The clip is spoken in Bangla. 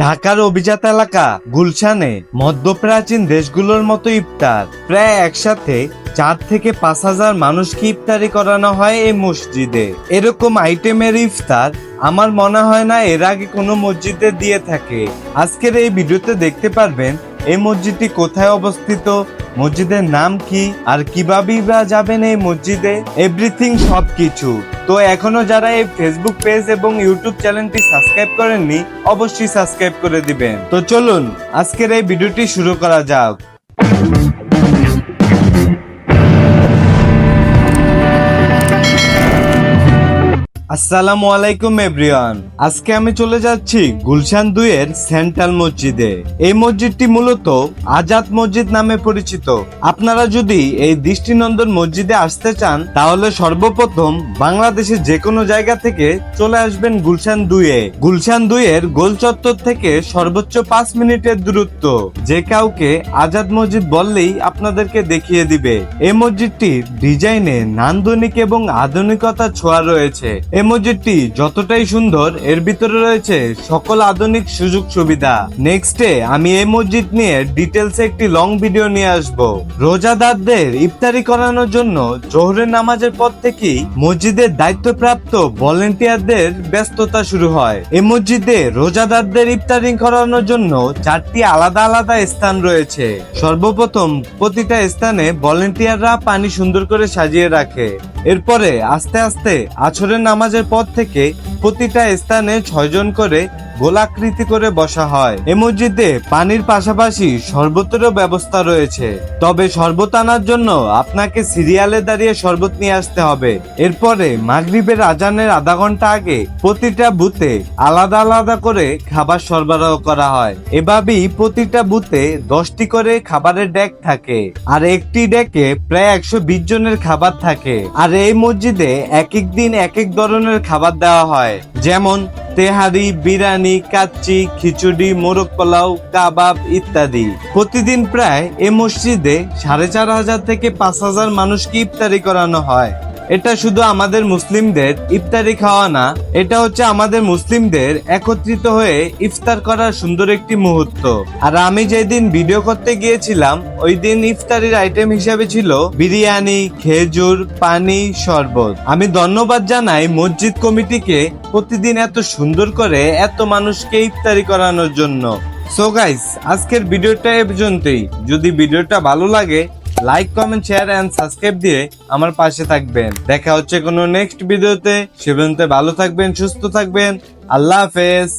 ঢাকার অভিজাত এলাকা গুলশানে মধ্যপ্রাচীন দেশগুলোর মতো ইফতার প্রায় একসাথে 4 থেকে 5 হাজার মানুষকে ইফতারি করানো হয় এই মসজিদে। এরকম আইটেমের ইফতার আমার মনে হয় না এর আগে কোনো মসজিদে দিয়ে থাকে। আজকের এই ভিডিওতে দেখতে পারবেন এই মসজিদটি কোথায় অবস্থিত, মসজিদের নাম কি, আর কিভাবেই বা যাবেন এই মসজিদে, এভরিথিং সবকিছু। তো এখনো যারা এই ফেসবুক পেজ এবং ইউটিউব চ্যানেলটি সাবস্ক্রাইব করেননি অবশ্যই সাবস্ক্রাইব করে দিবেন। তো চলুন আজকের এই ভিডিওটি শুরু করা যাক। আসসালামু আলাইকুম এভরিওয়ান, আজকে আমি চলে যাচ্ছি গুলশান 2 এর সেন্ট্রাল মসজিদে। এই মসজিদটি মূলত আজাদ মসজিদ নামে পরিচিত। আপনারা যদি এই দৃষ্টিনন্দন মসজিদে আসতে চান তাহলে সর্বপ্রথম বাংলাদেশের যে কোনো জায়গা থেকে চলে আসবেন গুলশান 2 এ। গুলশান 2 এর গোল চত্বর থেকে সর্বোচ্চ 5 মিনিটের দূরত্ব। যে কাউকে আজাদ মসজিদ বললেই আপনাদেরকে দেখিয়ে দিবে। এই মসজিদটির ডিজাইনে নান্দনিক এবং আধুনিকতার ছোঁয়া রয়েছে। এই মসজিদটি যতটাই সুন্দর এর ভিতরে রয়েছে সকল আধুনিক সুযোগ সুবিধা। নেক্সটে আমি এই মসজিদ নিয়ে ডিটেলসে একটি লং ভিডিও নিয়ে আসব। রোজাদারদের ইফতারি করানোর জন্য জোহরের নামাজের পর থেকেই মসজিদের দায়িত্বপ্রাপ্ত ভলেন্টিয়ারদের ব্যস্ততা শুরু হয়। এই মসজিদে রোজাদারদের ইফতারি করানোর জন্য 4টি আলাদা আলাদা স্থান রয়েছে। সর্বপ্রথম প্রতিটা স্থানে ভলেন্টিয়াররা পানি সুন্দর করে সাজিয়ে রাখে। এরপরে আস্তে আস্তে আসরের নামাজের পর থেকে প্রতিটা স্থানে 6 জন করে গোলাকৃতি করে বসা হয়। এই মসজিদে পানির পাশাপাশি শরবতেরও ব্যবস্থা রয়েছে, তবে শরবত আনার জন্য আপনাকে সিরিয়ালে দাঁড়িয়ে শরবত নিয়ে আসতে হবে। এরপরে মাগরিবের আজানের আধা ঘন্টা আগে প্রতিটা বুথে আলাদা আলাদা করে খাবার সরবরাহ করা হয়। এভাবেই প্রতিটা বুথে 10টি করে খাবারের ডেক থাকে, আর একটি ডেকে প্রায় 120 জনের খাবার থাকে। আর এই মসজিদে এক এক দিন এক এক ধরনের খাবার দেওয়া হয়, যেমন তেহারি, বিরিয়ানি, কাচ্চি, খিচুড়ি, মোরগ পোলাও, কাবাব ইত্যাদি। প্রতিদিন প্রায় এই মসজিদে 4,500 থেকে 5,000 মানুষকে ইফতারি করানো হয়। এটা শুধু আমাদের মুসলিমদের ইফতারি খাওয়া না, এটা হচ্ছে আমাদের মুসলিমদের একত্রিত হয়ে ইফতার করার সুন্দর একটি মুহূর্ত। আর আমি যেদিন ভিডিও করতে গিয়েছিলাম ওই দিন ইফতারির আইটেম হিসাবে ছিল বিরিয়ানি, খেজুর, পানি, শরবত। আমি ধন্যবাদ জানাই মসজিদ কমিটিকে প্রতিদিন এত সুন্দর করে এত মানুষকে ইফতারি করানোর জন্য। সো গাইস, আজকের ভিডিওটা এ পর্যন্তই। যদি ভিডিওটা ভালো লাগে like, comment, share and subscribe দিয়ে আমার পাশে থাকবেন। দেখা হচ্ছে কোনো নেক্সট ভিডিওতে। সে পর্যন্ত ভালো থাকবেন, সুস্থ থাকবেন। আল্লাহ হাফেজ।